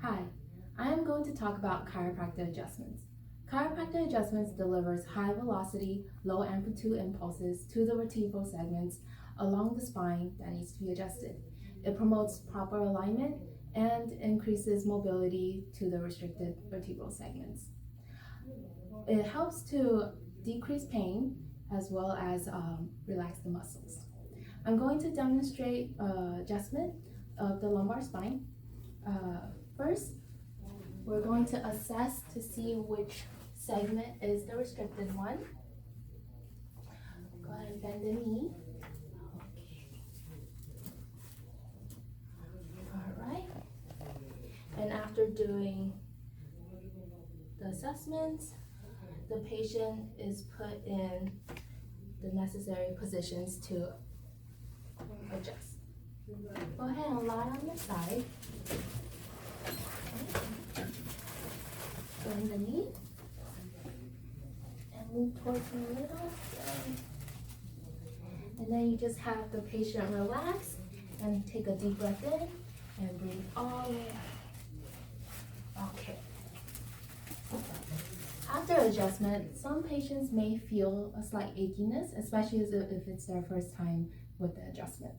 Hi, I am going to talk about chiropractic adjustments. Chiropractic adjustments delivers high velocity, low amplitude impulses to the vertebral segments along the spine that needs to be adjusted. It promotes proper alignment and increases mobility to the restricted vertebral segments. It helps to decrease pain as well as relax the muscles. I'm going to demonstrate adjustment of the lumbar spine. First, we're going to assess to see which segment is the restricted one. Go ahead and bend the knee. All right. And after doing the assessments, the patient is put in the necessary positions to adjust. Go ahead and lie on the side. Bend the knee and move towards the middle. And then you just have the patient relax and take a deep breath in and breathe all the way out. Okay. After adjustment, some patients may feel a slight achiness, especially if it's their first time with the adjustment.